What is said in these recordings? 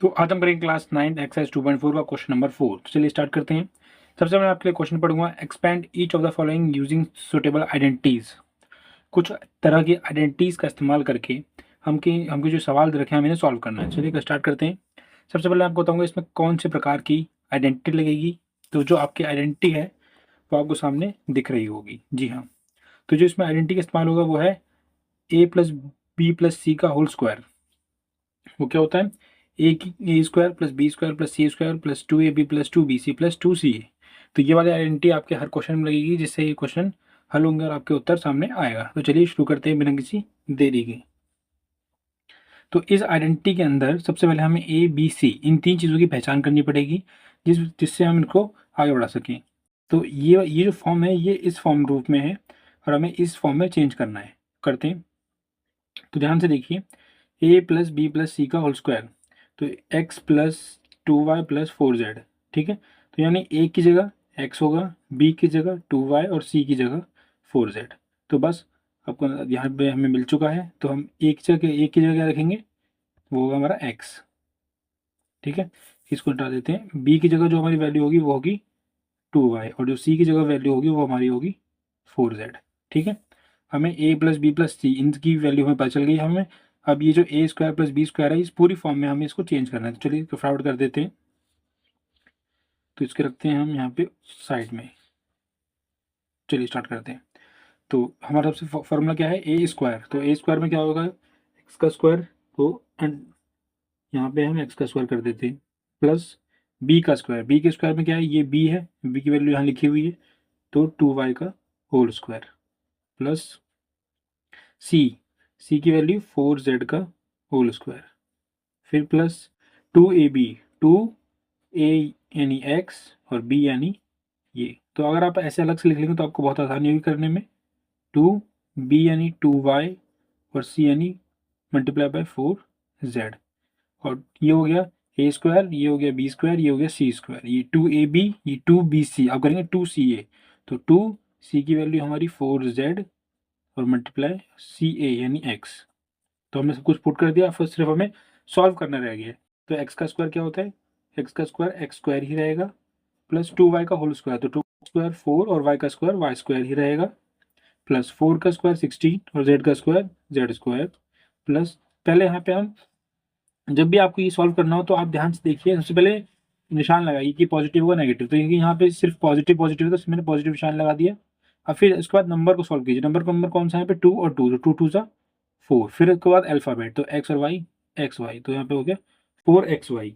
तो आज हम करेंगे क्लास 9 एक्सरसाइज 2.4 का क्वेश्चन नंबर 4। तो चलिए स्टार्ट करते हैं। सबसे पहले आपके लिए क्वेश्चन पढ़ूंगा, expand each of the following using suitable identities. कुछ तरह की आइडेंटिटीज का इस्तेमाल करके हमके जो सवाल दे रखे हैं हमें इन्हें सॉल्व करना है। चलिए स्टार्ट करते हैं। सबसे पहले आपको बताऊंगा इसमें कौन से प्रकार की आइडेंटिटी लगेगी। तो जो आपकी आइडेंटिटी है वो आपको सामने दिख रही होगी। जी हाँ, तो जो इसमें आइडेंटिटी का इस्तेमाल होगा वो है A plus B plus C का होल स्क्वायर। वो क्या होता है, A square plus B square plus C square plus 2ab plus 2bc plus 2ca। तो ये वाली आइडेंटिटी आपके हर क्वेश्चन में लगेगी, जिससे ये क्वेश्चन हल होंगे और आपके उत्तर सामने आएगा। तो चलिए शुरू करते हैं बिना किसी देरी के। तो इस आइडेंटिटी के अंदर सबसे पहले हमें ए बी सी इन तीन चीज़ों की पहचान करनी पड़ेगी, जिससे हम इनको आगे बढ़ा सकें। तो ये जो फॉर्म है ये इस फॉर्म रूप में है और हमें इस फॉर्म में चेंज करना है। करते हैं। तो ध्यान से देखिए, ए प्लस बी प्लस सी का होल स्क्वायर, तो x plus 2y plus 4z। ठीक है, तो यानी ए की जगह x होगा, बी की जगह 2y और सी की जगह 4z। तो बस आपको यहाँ पे हमें मिल चुका है। तो हम एक की जगह क्या रखेंगे, वो होगा हमारा x। ठीक है, इसको हटा देते हैं। बी की जगह जो हमारी वैल्यू होगी वो होगी 2y और जो सी की जगह वैल्यू होगी वो हमारी होगी 4z। ठीक है, हमें a प्लस बी प्लस सी इनकी वैल्यू हमें पता चल गई हमें। अब ये जो ए स्क्वायर प्लस बी स्क्वायर है इस पूरी फॉर्म में हमें इसको चेंज करना है। तो चलिए फटाफट कर देते हैं। तो इसके रखते हैं हम यहाँ पे साइड में। चलिए स्टार्ट करते हैं। तो हमारा सबसे फॉर्मूला क्या है, ए स्क्वायर। तो ए स्क्वायर में क्या होगा, एक्स का स्क्वायर। तो यहाँ पे हम एक्स का स्क्वायर कर देते हैं प्लस बी का स्क्वायर। बी के स्क्वायर में क्या है, ये बी है, बी की वैल्यू यहाँ लिखी हुई है, तो 2y का होल स्क्वायर प्लस सी की वैल्यू 4z का होल स्क्वायर, फिर प्लस 2ab, 2a यानी x और b यानी ये। तो अगर आप ऐसे अलग से लिख लेंगे तो आपको बहुत आसानी होगी करने में। 2b यानी 2y और c यानी मल्टीप्लाई बाय 4z। और ये हो गया ए स्क्वायर, ये हो गया बी स्क्वायर, ये हो गया सी स्क्वायर। ये 2ab, ये 2bc, आप करेंगे 2ca। तो 2c की वैल्यू हमारी 4z और मल्टीप्लाई ca यानी x। तो हमने सब कुछ पुट कर दिया, फिर सिर्फ हमें सॉल्व करना रह गया। तो एक्स का स्क्वायर क्या होता है, एक्स का स्क्वायर एक्स स्क्वायर ही रहेगा प्लस 2y का होल स्क्वायर, तो 2 स्क्वायर 4 और y का स्क्वायर y स्क्वायर ही रहेगा, प्लस 4 का स्क्वायर 16 और z का स्क्वायर z स्क्वायर। प्लस पहले यहाँ पे हम जब भी आपको ये सॉल्व करना हो तो आप ध्यान से देखिए, सबसे पहले निशान लगाइए कि पॉजिटिव होगा नेगेटिव। तो यहाँ पे सिर्फ पॉजिटिव पॉजिटिव है तो मैंने पॉजिटिव निशान लगा दिया। अब फिर उसके बाद नंबर को सॉल्व कीजिए। नंबर कौन सा है यहाँ पे, 2 और 2, तो 2 2 सा 4। फिर उसके बाद अल्फ़ाबेट, तो एक्स और वाई, एक्स वाई, तो यहाँ पे हो गया 4xy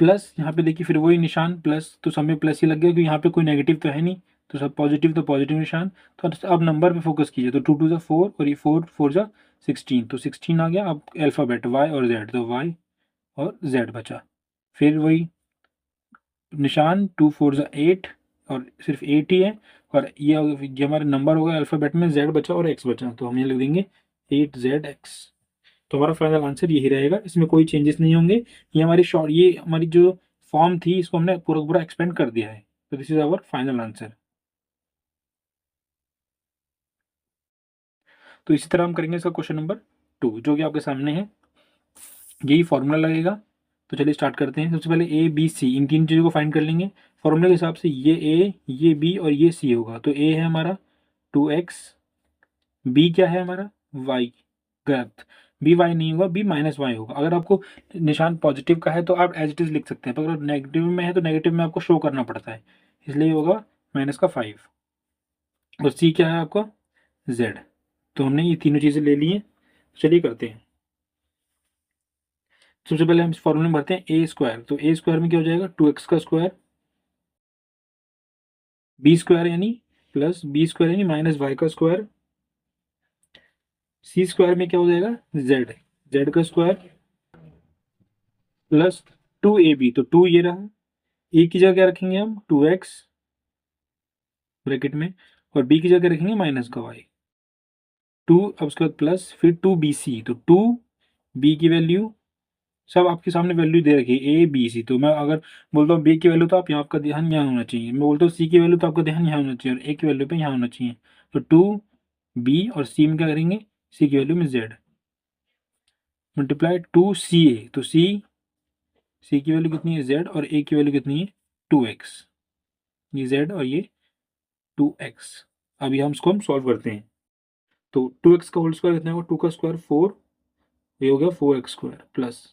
प्लस यहाँ पे देखिए फिर वही निशान प्लस, तो सब में प्लस ही लग गया क्योंकि यहाँ पे कोई नेगेटिव तो है नहीं, तो सब पॉजिटिव, तो पॉजिटिव निशान। तो अब नंबर पे फोकस कीजिए। तो 2 2 जा 4 और ये 4 4 जा 16, तो 16 आ गया। अब अल्फ़ाबेट y और z, तो y और z बचा। फिर वही निशान 2 4 जा 8 और सिर्फ 8 ही है। और ये हमारा नंबर होगा अल्फ़ाबेट में, z बचा और x बचा, तो हम ये लिख देंगे 8zx। तो हमारा फाइनल आंसर यही रहेगा, इसमें कोई चेंजेस नहीं होंगे। ये हमारी जो फॉर्म थी इसको हमने पूरा पूरा एक्सपेंड कर दिया है। तो this is our final answer. तो इसी तरह हम करेंगे इसका क्वेश्चन नंबर 2 जो कि आपके सामने है। यही फॉर्मूला लगेगा। तो चलिए स्टार्ट करते हैं। सबसे पहले ए बी सी इन तीन चीज़ों को फाइंड कर लेंगे फॉर्मूले के हिसाब से। ये ए, ये बी और ये सी होगा। तो ए है हमारा 2x, बी क्या है हमारा y, गलत, बी वाई नहीं होगा, बी माइनस वाई होगा। अगर आपको निशान पॉजिटिव का है तो आप एज इट इज लिख सकते हैं, पर अगर नेगेटिव में है तो नेगेटिव में आपको शो करना पड़ता है, इसलिए होगा -5। और सी क्या है आपका z। तो हमने ये तीनों चीज़ें ले ली हैं। चलिए करते हैं। सबसे पहले हम इस फॉर्मूले में भरते हैं ए स्क्वायर। तो ए स्क्वायर में क्या हो जाएगा, 2x का स्क्वायर, बी स्क्वायर यानी प्लस बी स्क्वायर यानी -y का स्क्वायर, सी स्क्वायर में क्या हो जाएगा z का स्क्वायर प्लस 2ab, तो 2 ये रहा, ए की जगह क्या रखेंगे हम 2x ब्रैकेट में, और बी की जगह रखेंगे माइनस का y 2। अब उसके बाद प्लस फिर 2bc, तो 2b की वैल्यू सब आपके सामने वैल्यू दे रखी है ए बी सी। तो मैं अगर बोलता हूँ बी की वैल्यू तो आप यहाँ, आपका ध्यान यहाँ होना चाहिए। मैं बोलता हूँ सी की वैल्यू तो आपका ध्यान यहाँ होना चाहिए और ए की वैल्यू पे यहाँ होना चाहिए। तो 2b और सी में क्या करेंगे, सी की वैल्यू में z। मल्टीप्लाई टू सी ए, तो सी की वैल्यू कितनी है z और a की वैल्यू कितनी है 2x, ये z और ये 2x। अभी हम इसको सॉल्व करते हैं। तो 2x का होल स्क्वायर कितना होगा, 2 का स्क्वायर 4, ये हो गया 4x स्क्वायर प्लस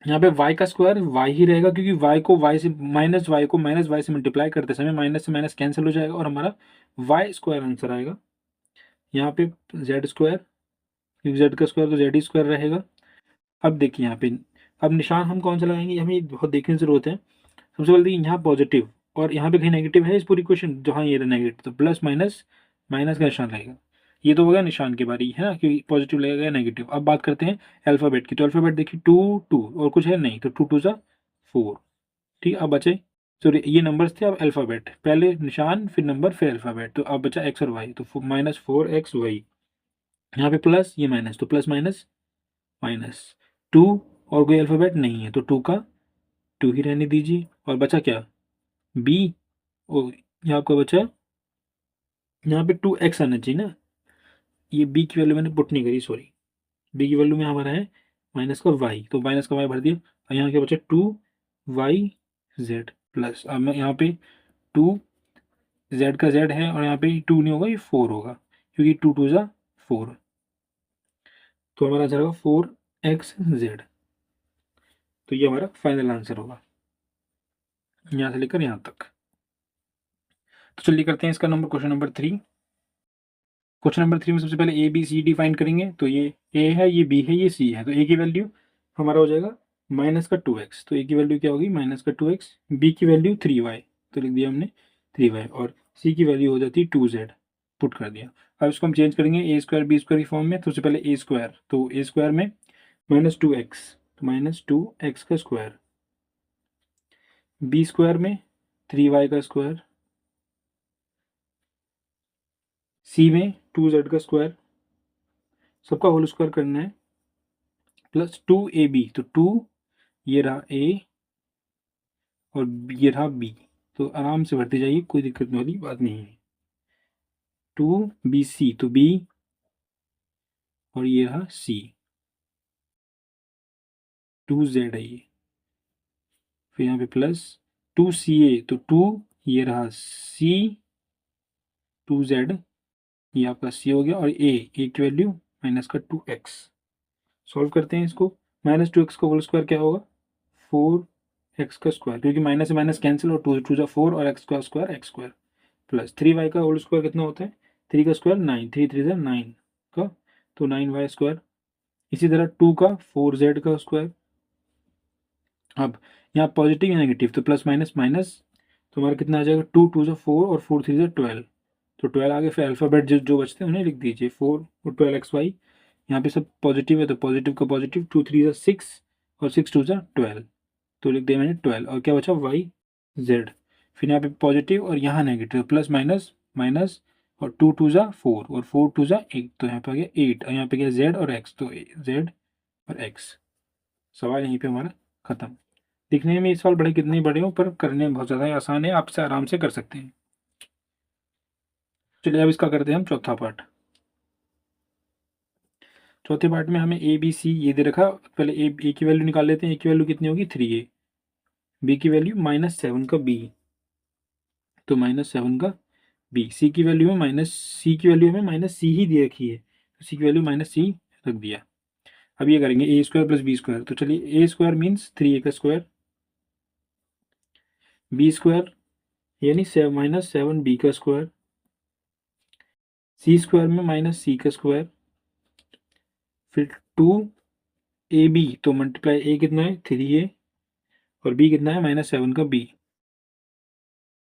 यहाँ पे y का स्क्वायर y ही रहेगा, क्योंकि y को y से माइनस y से मल्टीप्लाई करते समय माइनस से माइनस कैंसिल हो जाएगा और हमारा y स्क्वायर आंसर आएगा। यहाँ पे z स्क्वायर, क्योंकि z का स्क्वायर तो z ही स्क्वायर रहेगा। अब देखिए यहाँ पे, अब निशान हम कौन सा लगाएंगे, हमें बहुत देखने की जरूरत है। सबसे पहले देखिए यहाँ पॉजिटिव और यहाँ पे कहीं नेगेटिव है इस पूरी क्वेश्चन, जहाँ ये नेगेटिव, तो प्लस माइनस माइनस का निशान लगेगा। ये तो हो गया निशान की बारी है ना, क्योंकि पॉजिटिव लगेगा या नेगेटिव। अब बात करते हैं अल्फाबेट की, तो अल्फाबेट देखिए 2 2 और कुछ है नहीं, तो 2 2 सा 4। ठीक, अब बचे, सॉरी ये नंबर्स थे, अब अल्फाबेट, पहले निशान फिर नंबर फिर अल्फाबेट, तो अब बचा एक्स और वाई, तो माइनस 4x y, यहाँ पे प्लस ये माइनस, तो प्लस माइनस माइनस 2 और कोई अल्फाबेट नहीं है, तो 2 का 2 ही रहने दीजिए। और बचा क्या, बी, ओ यहाँ आपका बचा, यहाँ पे 2x आना चाहिए ना, ये बी की वैल्यू मैंने पुट नहीं करी, सॉरी। बी की वैल्यू में हमारा है माइनस का वाई, तो माइनस का वाई भर दिया और यहाँ क्या बचा 2yz प्लस, अब मैं यहाँ पे 2 z का z है और यहाँ पे 2 नहीं होगा, ये 4 होगा, क्योंकि 2 2 ज़ा 4, तो हमारा आंसर होगा 4xz। तो ये हमारा फाइनल आंसर होगा यहाँ से लेकर यहाँ तक। तो चलिए करते हैं इसका number, question number 3। Question number 3 में सबसे पहले ए बी सी डिफाइन करेंगे, तो ये ए है, ये बी है, ये सी है, तो ए की वैल्यू हमारा हो जाएगा माइनस का 2x, तो ए की वैल्यू क्या होगी माइनस का 2x, बी की वैल्यू 3y, तो लिख दिया हमने 3y, और सी की वैल्यू हो जाती है 2z, पुट कर दिया। अब इसको हम चेंज करेंगे ए स्क्वायर बी स्क्वायर की फॉर्म में, तो सबसे पहले ए स्क्वायर, तो ए स्क्वायर में माइनस 2x, तो माइनस 2x का स्क्वायर, बी स्क्वायर में 3y का स्क्वायर, सी में 2z का स्क्वायर, सबका होल स्क्वायर करना है, प्लस 2ab, तो 2 ये रहा ए और ये रहा बी, तो आराम से भरते जाइए, कोई दिक्कत वाली बात नहीं है। 2bc, तो बी और ये रहा सी, 2z है ये, फिर यहाँ पे प्लस 2ca, तो 2 ये रहा सी, 2z ये आपका सी हो गया, और ए की वैल्यू माइनस का 2x। सॉल्व करते हैं इसको, माइनस 2x का होल स्क्वायर क्या होगा 4x का स्क्वायर, क्योंकि माइनस से माइनस कैंसिल, और 2 2 जा 4 और x का square x square, plus 3y का होल स्क्वायर कितना होता है 3 का स्क्वायर 9, 3 3 9 का, तो 9y स्क्वायर। इसी तरह 2 का 4z का स्क्वायर। अब यहाँ पॉजिटिव या नेगेटिव, तो प्लस माइनस माइनस, तो हमारा कितना आ जाएगा 2 2 जा 4 और 4 3 जा 12, तो 12 आगे फिर अल्फ़ाबेट जो बचते हैं उन्हें लिख दीजिए, 4 और 12xy, यहाँ पे सब पॉजिटिव है, तो पॉजिटिव का पॉजिटिव, 2 3 जा 6 और 6 2 जा 12, तो लिख दिया मैंने 12, और क्या बचा वाई जेड, फिर यहाँ पे पॉजिटिव और यहाँ नेगेटिव, प्लस माइनस माइनस, और 2 2 जा 4 और 4 2 जा 8, तो यहाँ पे आ गया 8, और यहाँ पे गया जेड और एक्स, तो जेड और एक्स। सवाल यहीं पे हमारा खत्म। दिखने में इस सवाल बड़े कितने बड़े हो, पर करने में बहुत ज़्यादा आसान है, आपसे आराम से कर सकते हैं। चलिए अब इसका करते हैं हम चौथा पार्ट। चौथे पार्ट में हमें ए बी सी ये दे रखा, पहले ए की वैल्यू निकाल लेते हैं, ए की वैल्यू कितनी होगी 3a, बी की वैल्यू -7 का बी, तो -7 का बी, सी की वैल्यू में माइनस, सी की वैल्यू हमें माइनस सी ही दे रखी है, तो सी की वैल्यू माइनस सी रख दिया। अब ये करेंगे ए स्क्वायर प्लस बी स्क्वायर, तो चलिए ए स्क्वायर मीन्स 3a का स्क्वायर, बी स्क्वायर यानी -7b का स्क्वायर, सी स्क्वायर में -c का स्क्वायर, फिर 2ab, तो मल्टीप्लाई ए कितना है 3a और b कितना है -7 का b,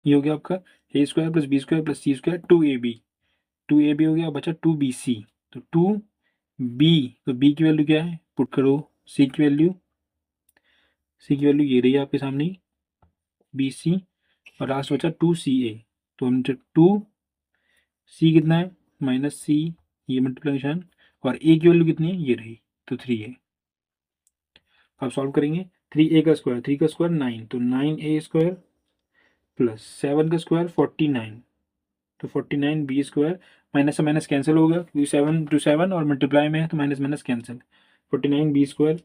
ये हो गया आपका A square plus B square plus C square 2ab हो गया, बचा 2bc, तो 2b, तो b की वैल्यू क्या है पुट करो, c की वैल्यू, ये रही है आपके सामने bc, और लास्ट बचा 2ca, तो हम 2c कितना है -c, ये मल्टीप्लिकेशन, और a की वैल्यू कितनी है ये रही, तो 3a। अब सॉल्व करेंगे, 3a का स्क्वायर, 3 का स्क्वायर 9, तो 9a स्क्वायर प्लस 7 का स्क्वायर 49, तो 49b स्क्वायर, माइनस से माइनस कैंसिल होगा क्योंकि 7 टू 7 और मल्टीप्लाई में है, तो minus minus cancel, 49 B square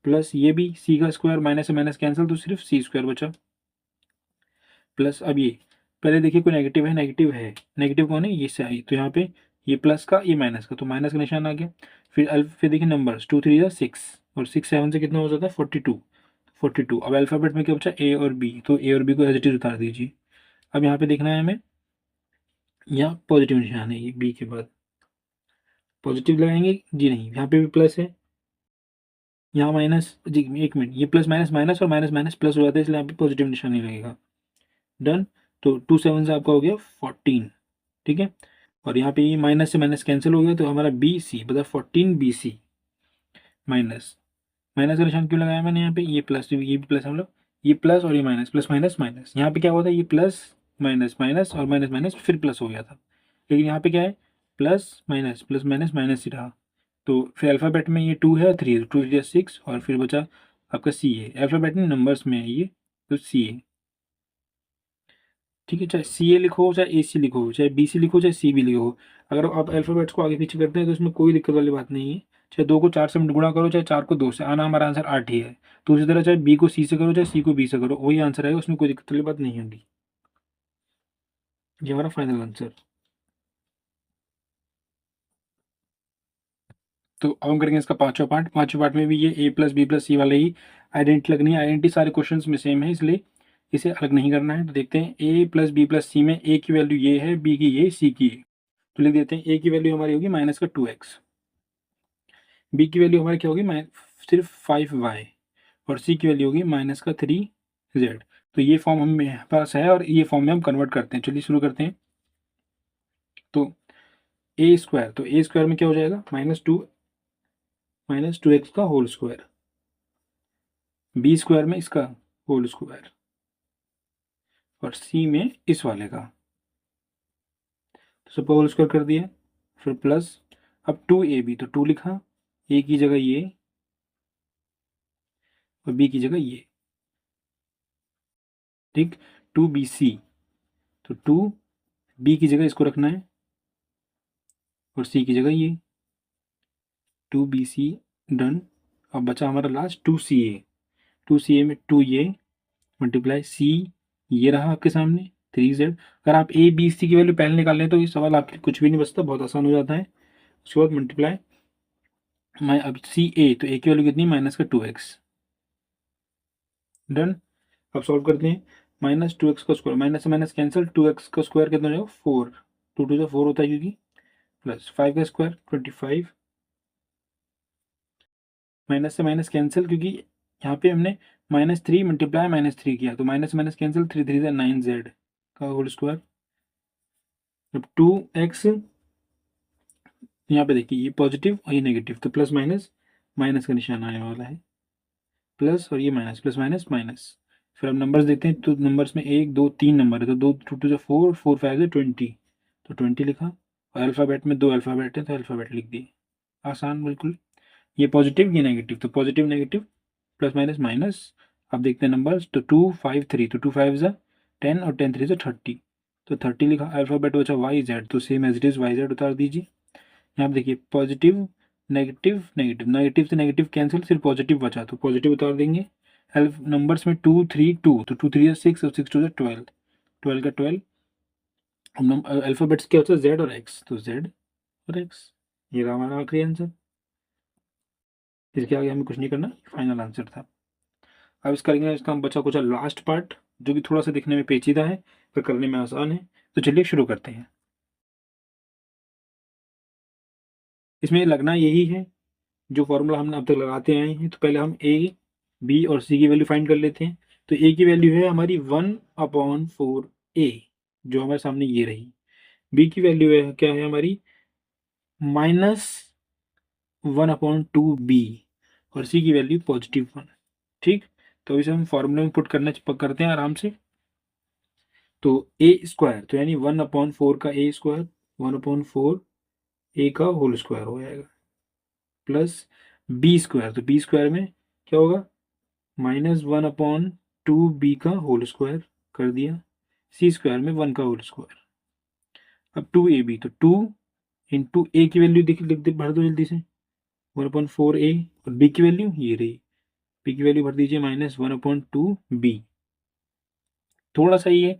plus ये भी सी का स्क्वायर, माइनस से माइनस कैंसिल तो सिर्फ सी स्क्वायर बचा, प्लस अब ये पहले देखिए कोई नेगेटिव है, नेगेटिव कौन है, ये से आई, तो यहाँ पे ये प्लस का ये माइनस का, तो माइनस का निशान आ गया। फिर देखिए नंबर्स 2 3 6 और 6 7 से कितना हो जाता है 42, 42। अब अल्फ़ाबेट में क्या बचा ए और बी, तो ए और बी को एज इट इज उतार दीजिए। अब यहाँ पे देखना है हमें, यहाँ पॉजिटिव निशान है, ये बी के बाद पॉजिटिव लगाएंगे जी, नहीं यहाँ पे भी प्लस है, यहाँ माइनस जी, एक मिनट, ये प्लस माइनस माइनस और माइनस माइनस प्लस हो जाता है, इसलिए यहाँ पे पॉजिटिव निशान नहीं लगेगा। डन। तो 2 7 से आपका हो गया 14, ठीक है। और यहाँ पे ये माइनस से माइनस कैंसिल हो गया, तो हमारा बी सी मतलब 14 बी सी माइनस, माइनस का निशान क्यों लगाया मैंने यहाँ पे, ये प्लस, ये भी प्लस, हम लोग ये प्लस और ये माइनस, प्लस माइनस माइनस, यहाँ पे क्या हुआ था, ये प्लस माइनस माइनस और माइनस माइनस फिर प्लस हो गया था, लेकिन यहाँ पे क्या है, प्लस माइनस माइनस ही रहा। तो फिर अल्फ़ाबेट में ये 2 है और 3 है, 2 3 6 और फिर बचा आपका सी है, अल्फ़ाबेट में नंबर्स में है ये, तो सी है, ठीक है। चाहे सी ए लिखो, चाहे ए सी लिखो, चाहे बी सी लिखो, चाहे सी बी लिखो, अगर आप अल्फ़ाबेट्स को आगे पीछे करते हैं तो इसमें कोई दिक्कत वाली बात नहीं है। चाहे 2 को 4 से गुणा करो, चाहे 4 को 2 से, आना हमारा आंसर 8 ही है। तो उसी तरह चाहे बी को सी से करो, चाहे सी को बी से करो, वही आंसर आएगा, उसमें कोई दिक्कत वाली बात नहीं होगी। ये हमारा फाइनल आंसर। तो अब हम करेंगे इसका पांचवा पार्ट में भी ये ए प्लस बी प्लस सी वाले ही आइडेंटिटी लगनी है। आइडेंटिटी सारे क्वेश्चन में सेम है, इसलिए इसे अलग नहीं करना है। तो देखते हैं ए प्लस बी प्लस सी में ए की वैल्यू ये है, बी की ये, सी की ये। तो लिख देते हैं ए की वैल्यू हमारी होगी माइनस का 2x, बी की वैल्यू हमारी क्या होगी सिर्फ 5y, और सी की वैल्यू होगी माइनस का 3z। तो ये फॉर्म हमें पास है और ये फॉर्म में हम कन्वर्ट करते हैं। चलिए शुरू करते हैं। तो ए स्क्वायर, तो ए स्क्वायर में क्या हो जाएगा, माइनस टू एक्स का होल स्क्वायर, बी स्क्वायर में इसका होल स्क्वायर, और सी में इस वाले का, तो सबका होल स्क्वायर कर दिया। फिर प्लस, अब 2ab, तो 2 लिखा, ए की जगह ये और बी की जगह ये, ठीक। 2bc, तो 2b की जगह इसको रखना है और c की जगह ये, 2bc। डन। अब बचा हमारा लास्ट 2ca, 2ca में 2 ये मल्टीप्लाई सी, ये रहा आपके सामने 3z। अगर आप ए बी सी की वैल्यू पहले निकाल लें तो ये सवाल आपके कुछ भी नहीं बचता, बहुत आसान हो जाता है। उसके बाद मल्टीप्लाई मैं अब सी ए, तो ए की वैल्यू कितनी, माइनस का 2x। डन। अब सॉल्व करते हैं। माइनस 2x का स्क्वायर, माइनस से माइनस कैंसिल, 2x का स्क्वायर कितना हो जाएगा 4, 2 2 से 4 होता है क्योंकि, प्लस 5 का स्क्वायर 25, माइनस से माइनस कैंसिल क्योंकि यहाँ पे हमने -3 मल्टीप्लाई -3 किया, तो माइनस से माइनस कैंसिल, 3 3 से 9z का होल स्क्वायर। अब 2x, यहाँ पे देखिए ये पॉजिटिव और ये नेगेटिव, तो प्लस माइनस माइनस का निशान आने वाला है, प्लस और ये माइनस, प्लस माइनस माइनस। फिर अब नंबर्स देखते हैं, तो नंबर्स में 1 2 3 नंबर है, तो 2 2 2 से 4, 4 5 से 20, तो 20 लिखा। और अल्फ़ाबेट में 2 अल्फ़ाबेट है, तो अल्फ़ाबेट लिख दिए, आसान बिल्कुल। ये पॉजिटिव, ये नेगेटिव, तो positive negative plus minus minus. अब देखते हैं नंबर्स, तो 2 5 3, तो 2 5 ज़ा 10 और 10 3 से 30, तो 30 लिखा। अल्फ़ाबेट बचा वाई जेड, तो same as it is Y Z उतार दीजिए। यहाँ पे देखिए पॉजिटिव नेगेटिव नेगेटिव, नेगेटिव से नेगेटिव कैंसिल, सिर्फ पॉजिटिव बचा, तो पॉजिटिव उतार देंगे। नंबर्स में 2 3 2, तो 2 3 6 और 6 2 12, 12 का 12। अल्फ़ाबेट्स क्या होता है, जेड और एक्स, तो जेड और एक्स, ये रहा हमारा आखिरी आंसर। इसके आगे हमें कुछ नहीं करना, फाइनल आंसर था। अब इस करेंगे इसका हम बचा कुछ लास्ट पार्ट, जो कि थोड़ा सा दिखने में पेचीदा है पर करने में आसान है। तो चलिए शुरू करते हैं। इसमें लगना यही है जो फॉर्मूला हमने अब तक लगाते आए हैं। तो पहले हम ए बी और सी की वैल्यू फाइंड कर लेते हैं। तो ए की वैल्यू है हमारी 1/4 ए, जो हमारे सामने ये रही। बी की वैल्यू है क्या है हमारी, -1/2 बी, और सी की वैल्यू +1। ठीक। तो इसे हम फॉर्मूले में पुट करते हैं आराम से। तो ए स्क्वायर, तो यानी 1/4 का ए स्क्वायर, 1/4 ए का होल स्क्वायर हो जाएगा, प्लस बी स्क्वायर, तो बी स्क्वायर में क्या होगा, -1/2 बी का होल स्क्वायर कर दिया, सी स्क्वायर में 1 का होल स्क्वायर। अब 2ab, तो 2 इंटू ए की वैल्यू लिख दे, भर दो जल्दी से, 1/4a और b की वैल्यू ये रही, b की वैल्यू भर दीजिए -1/2b। थोड़ा सा ये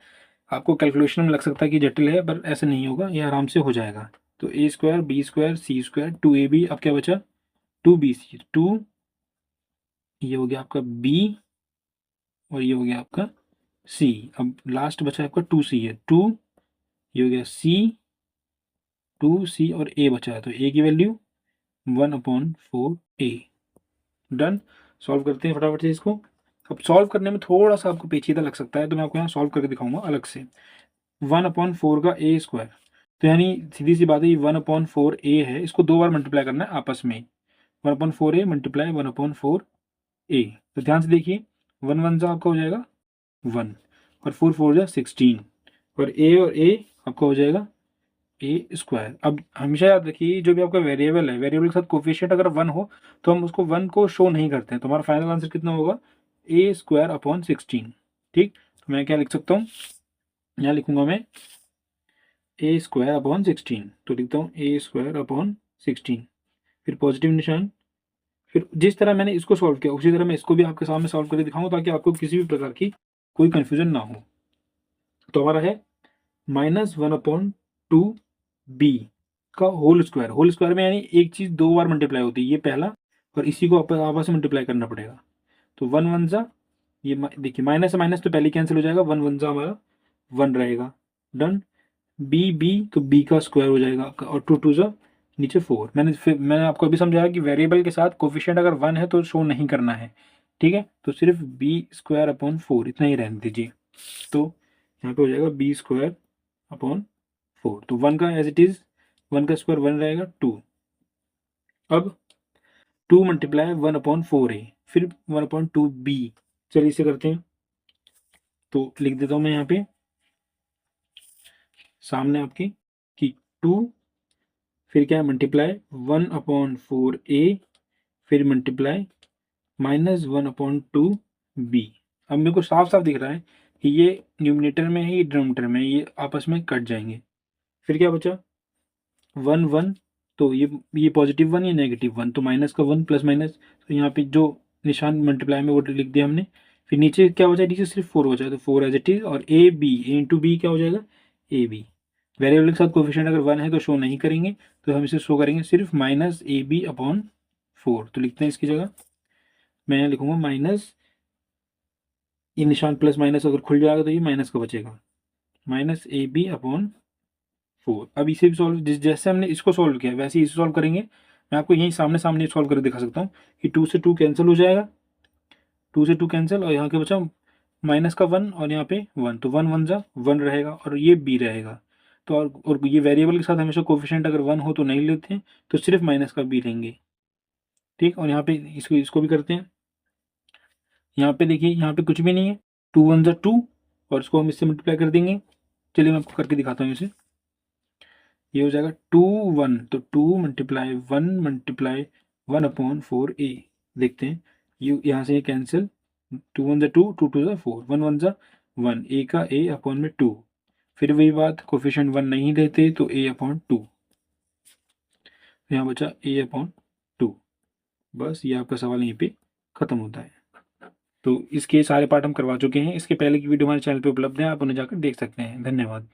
आपको कैलकुलेशन में लग सकता है कि जटिल है, पर ऐसे नहीं होगा, ये आराम से हो जाएगा। तो a² b² c², 2ab, अब क्या बचा 2bc, 2, ये हो गया आपका b और ये हो गया आपका c। अब लास्ट बचा आपका 2c है, 2, ये हो गया c, 2c और a बचा है, तो a की वैल्यू 1/4a। डन। सॉल्व करते हैं फटाफट से इसको। अब सॉल्व करने में थोड़ा सा आपको पेचीदा लग सकता है, तो मैं आपको यहाँ सॉल्व करके दिखाऊंगा अलग से। 1/4 का a², तो यानी सीधी सी बात है, ये 1/4a है, इसको 2 बार मल्टीप्लाई करना है आपस में। 1/4a मल्टीप्लाई 1/4a, तो ध्यान से देखिए, 1 1 जा आपका हो जाएगा 1 और 4 4 जा 16, और a आपका हो जाएगा a²। अब हमेशा याद रखिए, जो भी आपका वेरिएबल है, वेरिएबल के साथ कोफिशिएंट अगर 1 हो तो हम उसको 1 को शो नहीं करते हैं, तो हमारा फाइनल आंसर कितना होगा a²/16। ठीक, तो मैं क्या लिख सकता हूँ, यहाँ लिखूंगा मैं a²/16, तो लिखता हूँ a²/16, फिर पॉजिटिव निशान। फिर जिस तरह मैंने इसको सॉल्व किया उसी तरह मैं इसको भी आपके सामने सॉल्व करके दिखाऊंगा, ताकि आपको किसी भी प्रकार की कोई कंफ्यूजन ना हो। तो हमारा है -1/2b का होल स्क्वायर। होल स्क्वायर में यानी एक चीज़ 2 बार मल्टीप्लाई होती है, ये पहला, और इसी को आपस में मल्टीप्लाई करना पड़ेगा। तो 1 1 जा, ये देखिए माइनस से माइनस तो पहले कैंसिल हो जाएगा, 1 1 जा हमारा 1 रहेगा। डन। b तो b का स्क्वायर हो जाएगा आपका, और 2 2 जा नीचे 4। मैंने आपको अभी समझाया कि वेरिएबल के साथ कोफिशिएंट अगर 1 है तो शो नहीं करना है। ठीक है, तो सिर्फ b²/4 इतना ही रहने दीजिए। तो यहाँ पे हो जाएगा b²/4, तो 1 का एज इट इज, 1 का स्क्वायर 1 रहेगा 2। अब 2 मल्टीप्लाई 1/4a, फिर 1/2b। चलिए इसे करते हैं, तो लिख देता हूँ मैं यहाँ पे सामने आपके कि 2, फिर क्या है मल्टीप्लाई 1/4a, फिर मल्टीप्लाई -1/2b। अब मेरे को साफ साफ दिख रहा है कि ये न्यूमिनेटर में है, ये डिनोमिनेटर में है, ये आपस में कट जाएंगे। फिर क्या बचा 1 1, तो ये पॉजिटिव 1, ये नेगेटिव 1, तो माइनस का 1 प्लस माइनस, तो यहाँ पे जो निशान मल्टीप्लाई में वो लिख दिया हमने। फिर नीचे क्या बचा, नीचे सिर्फ 4 बचा है, तो 4 एज इट इज, और ए इंटू बी क्या हो जाएगा ab। वेरिएबल के साथ कोफिशिएंट अगर 1 है तो शो नहीं करेंगे, तो हम इसे शो करेंगे सिर्फ -ab/4। तो लिखते हैं इसकी जगह, मैं यहाँ लिखूंगा माइनस, ये निशान प्लस माइनस अगर खुल जाएगा तो ये माइनस का बचेगा, -ab/4। अब इसे भी सॉल्व, जैसे हमने इसको सॉल्व किया वैसे ही इसे सॉल्व करेंगे। मैं आपको यहीं सामने सामने सॉल्व करके दिखा सकता हूँ कि 2 से 2 कैंसिल हो जाएगा, 2 से 2 कैंसिल, और यहाँ के बचा माइनस का 1 और यहाँ पे 1, तो 1 1 जा 1 रहेगा, और ये b रहेगा। तो और ये वेरिएबल के साथ हमेशा कोफिशिएंट अगर 1 हो तो नहीं लेते हैं, तो सिर्फ माइनस का b लेंगे। ठीक, और यहाँ पे इसको भी करते हैं। यहाँ पे देखिए, यहाँ पे कुछ भी नहीं है, 2 1 जा 2, और इसको हम इससे मल्टीप्लाई कर देंगे। चलिए मैं आपको करके दिखाता हूँ इसे। ये हो जाएगा 2 1, तो 2 मल्टीप्लाई 1 मल्टीप्लाई 1/4a। देखते हैं, ये यहाँ से ये कैंसिल, 2 1 जा 2, 2 2 जा 4, 1 1 जा 1, a का a/2। फिर वही बात, कोफिशिएंट 1 नहीं लेते तो a/2, यहाँ बचा a/2। बस ये आपका सवाल यहीं पे ख़त्म होता है। तो इसके सारे पार्ट हम करवा चुके हैं, इसके पहले की वीडियो हमारे चैनल पे उपलब्ध है, आप उन्हें जाकर देख सकते हैं। धन्यवाद।